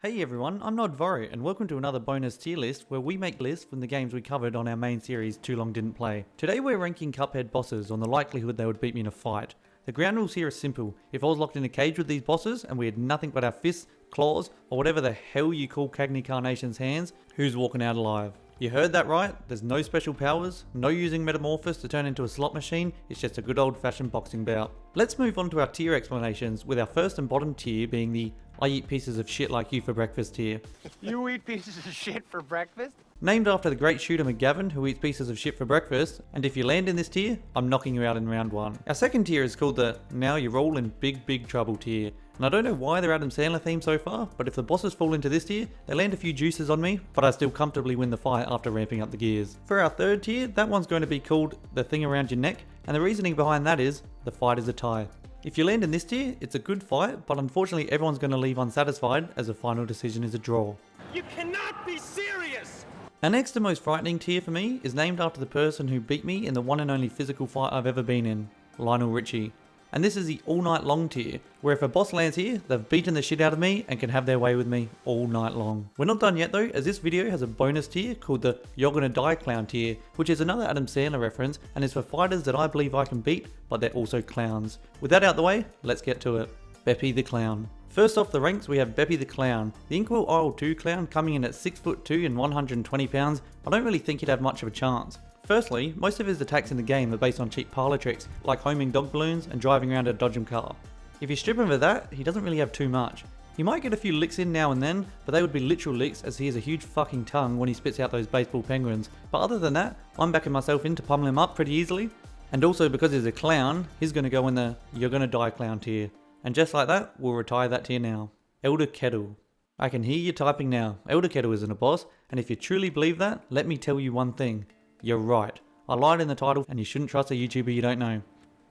Hey everyone, I'm Nodvoro and welcome to another bonus tier list where we make lists from the games we covered on our main series Too Long Didn't Play. Today we're ranking Cuphead bosses on the likelihood they would beat me in a fight. The ground rules here are simple. If I was locked in a cage with these bosses and we had nothing but our fists, claws, or whatever the hell you call Cagney Carnation's hands, who's walking out alive? You heard that right, there's no special powers, no using Metamorphosis to turn into a slot machine, it's just a good old fashioned boxing bout. Let's move on to our tier explanations, with our first and bottom tier being the I eat pieces of shit like you for breakfast tier. You eat pieces of shit for breakfast? Named after the great shooter McGavin who eats pieces of shit for breakfast, and if you land in this tier, I'm knocking you out in round 1. Our second tier is called the Now You're All in Big Trouble tier. And I don't know why they're Adam Sandler theme so far, but if the bosses fall into this tier, they land a few juices on me, but I still comfortably win the fight after ramping up the gears. For our third tier, that one's going to be called The Thing Around Your Neck, and the reasoning behind that is, the fight is a tie. If you land in this tier, it's a good fight, but unfortunately everyone's going to leave unsatisfied as the final decision is a draw. You cannot be serious! Our next and most frightening tier for me is named after the person who beat me in the one and only physical fight I've ever been in, Lionel Richie. And this is the all night long tier, where if a boss lands here, they've beaten the shit out of me and can have their way with me all night long. We're not done yet though, as this video has a bonus tier called the You're Gonna Die Clown tier, which is another Adam Sandler reference and is for fighters that I believe I can beat, but they're also clowns. With that out the way, let's get to it. Beppi the Clown. First off the ranks we have Beppi the Clown. The Inkwell Isle 2 clown coming in at 6'2" and 120 pounds, I don't really think he'd have much of a chance. Firstly, most of his attacks in the game are based on cheap parlour tricks, like homing dog balloons and driving around a dodgem car. If you strip him of that, he doesn't really have too much. He might get a few licks in now and then, but they would be literal licks as he has a huge fucking tongue when he spits out those baseball penguins. But other than that, I'm backing myself in to pummel him up pretty easily. And also because he's a clown, he's going to go in the You're Gonna Die Clown tier. And just like that, we'll retire that tier now. Elder Kettle. I can hear you typing now. Elder Kettle isn't a boss, and if you truly believe that, let me tell you one thing. You're right. I lied in the title and you shouldn't trust a YouTuber you don't know.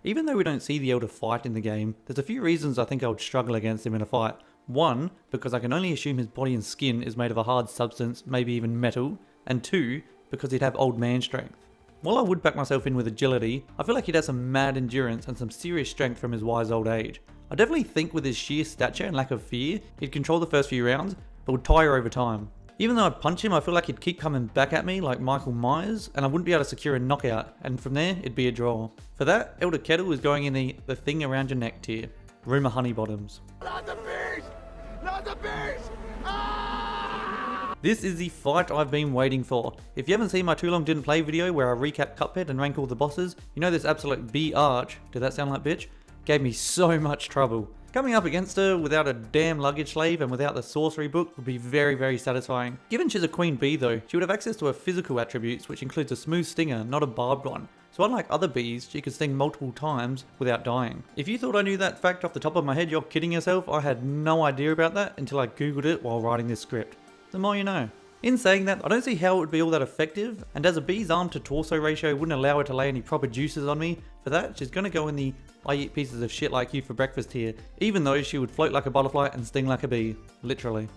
Even though we don't see the Elder fight in the game, there's a few reasons I think I would struggle against him in a fight. One, because I can only assume his body and skin is made of a hard substance, maybe even metal. And two, because he'd have old man strength. While I would back myself in with agility, I feel like he'd have some mad endurance and some serious strength from his wise old age. I definitely think with his sheer stature and lack of fear, he'd control the first few rounds, but would tire over time. Even though I'd punch him, I feel like he'd keep coming back at me like Michael Myers, and I wouldn't be able to secure a knockout, and from there, it'd be a draw. For that, Elder Kettle is going in the Thing Around Your Neck tier. Rumour Honeybottoms. Not the beast! Not the beast! This is the fight I've been waiting for. If you haven't seen my Too Long Didn't Play video where I recap Cuphead and rank all the bosses, you know this absolute B-arch, did that sound like bitch? Gave me so much trouble. Coming up against her without a damn luggage slave and without the sorcery book would be very satisfying. Given she's a queen bee though, she would have access to her physical attributes, which includes a smooth stinger, not a barbed one. So unlike other bees, she could sting multiple times without dying. If you thought I knew that fact off the top of my head, you're kidding yourself. I had no idea about that until I googled it while writing this script. The more you know. In saying that, I don't see how it would be all that effective, and as a bee's arm to torso ratio wouldn't allow her to lay any proper juices on me, for that she's going to go in the I eat pieces of shit like you for breakfast here, even though she would float like a butterfly and sting like a bee. Literally.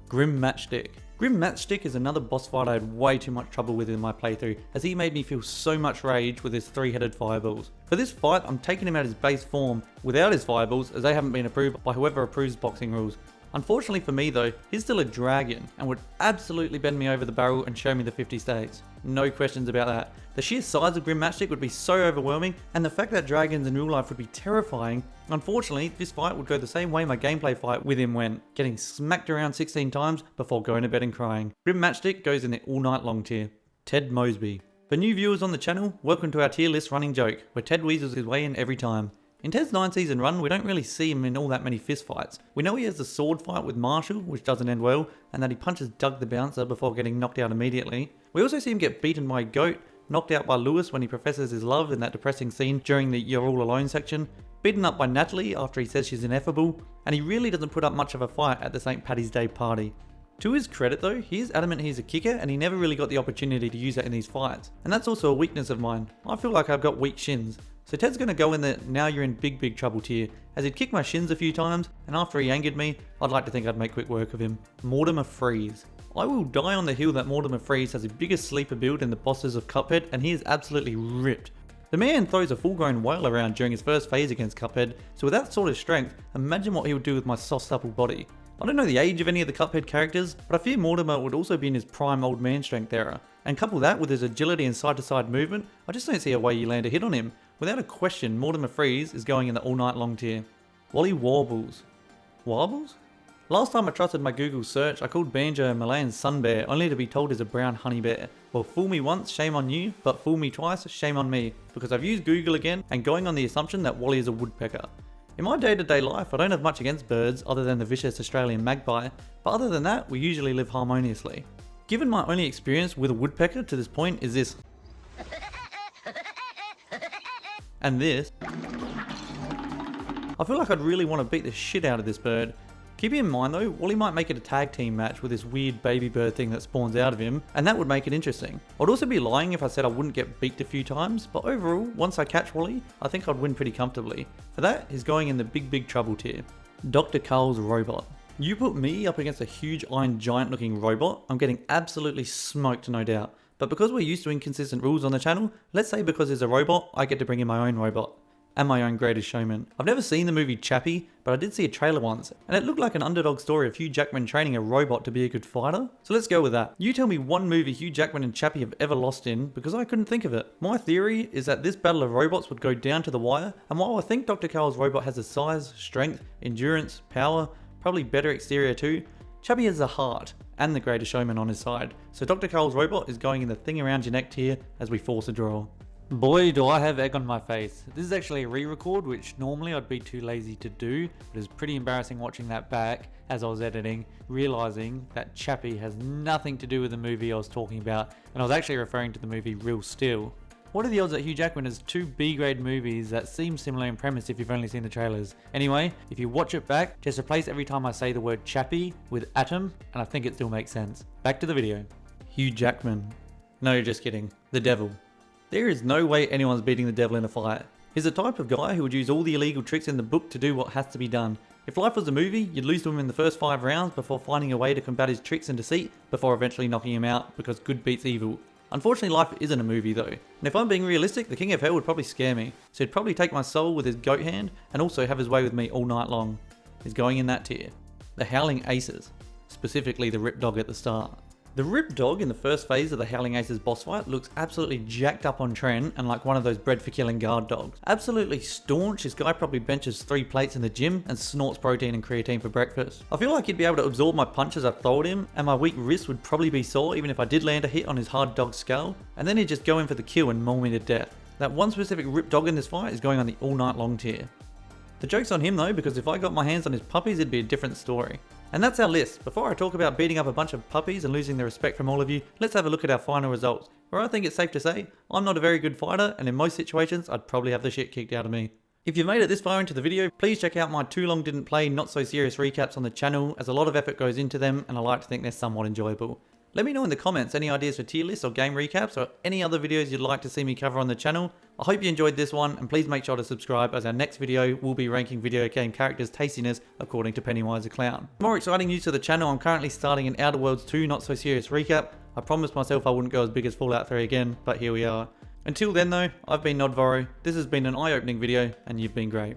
Grim Matchstick. Grim Matchstick is another boss fight I had way too much trouble with in my playthrough, as he made me feel so much rage with his 3-headed fireballs. For this fight, I'm taking him out his base form, without his fireballs, as they haven't been approved by whoever approves boxing rules. Unfortunately for me though, he's still a dragon and would absolutely bend me over the barrel and show me the 50 states. No questions about that. The sheer size of Grim Matchstick would be so overwhelming, and the fact that dragons in real life would be terrifying. Unfortunately, this fight would go the same way my gameplay fight with him went, getting smacked around 16 times before going to bed and crying. Grim Matchstick goes in the all night long tier. Ted Mosby. For new viewers on the channel, welcome to our tier list running joke, where Ted weasels his way in every time. In Ted's 9 season run, we don't really see him in all that many fistfights. We know he has a sword fight with Marshall, which doesn't end well, and that he punches Doug the Bouncer before getting knocked out immediately. We also see him get beaten by Goat, knocked out by Lewis when he professes his love in that depressing scene during the You're All Alone section, beaten up by Natalie after he says she's ineffable, and he really doesn't put up much of a fight at the St. Paddy's Day party. To his credit though, he is adamant he's a kicker and he never really got the opportunity to use that in these fights. And that's also a weakness of mine. I feel like I've got weak shins. So Ted's going to go in the Now You're in Big Trouble tier, as he'd kick my shins a few times, and after he angered me, I'd like to think I'd make quick work of him. Mortimer Freeze. I will die on the hill that Mortimer Freeze has the biggest sleeper build in the bosses of Cuphead, and he is absolutely ripped. The man throws a full-grown whale around during his first phase against Cuphead, so with that sort of strength, imagine what he would do with my soft supple body. I don't know the age of any of the Cuphead characters, but I fear Mortimer would also be in his prime old man strength era. And couple that with his agility and side to side movement, I just don't see a way you land a hit on him. Without a question, Mortimer Freeze is going in the all night long tier. Wally Warbles. Warbles? Last time I trusted my Google search, I called Banjo a Malayan sun bear, only to be told he's a brown honey bear. Well, fool me once, shame on you, but fool me twice, shame on me, because I've used Google again and going on the assumption that Wally is a woodpecker. In my day-to-day life, I don't have much against birds other than the vicious Australian magpie, but other than that, we usually live harmoniously. Given my only experience with a woodpecker to this point is this, and this, I feel like I'd really want to beat the shit out of this bird. Keeping in mind though, Wally might make it a tag team match with this weird baby bird thing that spawns out of him, and that would make it interesting. I'd also be lying if I said I wouldn't get beaked a few times, but overall, once I catch Wally, I think I'd win pretty comfortably. For that, he's going in the big trouble tier. Dr. Kahl's robot. You put me up against a huge iron giant looking robot, I'm getting absolutely smoked, no doubt. But because we're used to inconsistent rules on the channel, let's say because he's a robot, I get to bring in my own robot. And my own greatest showman. I've never seen the movie Chappie, but I did see a trailer once, and it looked like an underdog story of Hugh Jackman training a robot to be a good fighter. So let's go with that. You tell me one movie Hugh Jackman and Chappie have ever lost in, because I couldn't think of it. My theory is that this battle of robots would go down to the wire, and while I think Dr. Kahl's robot has the size, strength, endurance, power, probably better exterior too, Chappie has the heart and the greatest showman on his side. So Dr. Kahl's robot is going in the thing around your neck tier as we force a draw. Boy, do I have egg on my face. This is actually a re-record, which normally I'd be too lazy to do, but it's pretty embarrassing watching that back as I was editing, realizing that Chappie has nothing to do with the movie I was talking about, and I was actually referring to the movie Real Steel. What are the odds that Hugh Jackman has two B-grade movies that seem similar in premise if you've only seen the trailers? Anyway, if you watch it back, just replace every time I say the word Chappie with atom, and I think it still makes sense. Back to the video. Hugh Jackman. No, just kidding. The devil. There is no way anyone's beating the devil in a fight. He's the type of guy who would use all the illegal tricks in the book to do what has to be done. If life was a movie, you'd lose to him in the first 5 rounds before finding a way to combat his tricks and deceit before eventually knocking him out because good beats evil. Unfortunately, life isn't a movie though, and if I'm being realistic, the King of Hell would probably scare me, so he'd probably take my soul with his goat hand and also have his way with me all night long. He's going in that tier. The Howling Aces, specifically the Rip Dog at the start. The Rip Dog in the first phase of the Howling Aces boss fight looks absolutely jacked up on trend and like one of those bred for killing guard dogs. Absolutely staunch, this guy probably benches 3 plates in the gym and snorts protein and creatine for breakfast. I feel like he'd be able to absorb my punches I throw at him, and my weak wrist would probably be sore even if I did land a hit on his hard dog skull, and then he'd just go in for the kill and maul me to death. That one specific Rip Dog in this fight is going on the all night long tier. The joke's on him though, because if I got my hands on his puppies it'd be a different story. And that's our list. Before I talk about beating up a bunch of puppies and losing the respect from all of you, let's have a look at our final results, where I think it's safe to say, I'm not a very good fighter, and in most situations, I'd probably have the shit kicked out of me. If you've made it this far into the video, please check out my Too Long Didn't Play Not So Serious recaps on the channel, as a lot of effort goes into them, and I like to think they're somewhat enjoyable. Let me know in the comments any ideas for tier lists or game recaps, or any other videos you'd like to see me cover on the channel. I hope you enjoyed this one, and please make sure to subscribe, as our next video will be ranking video game characters' tastiness according to Pennywise the Clown. More exciting news to the channel, I'm currently starting an Outer Worlds 2 Not So Serious recap. I promised myself I wouldn't go as big as Fallout 3 again, but here we are. Until then though, I've been Nodvoro, this has been an eye-opening video, and you've been great.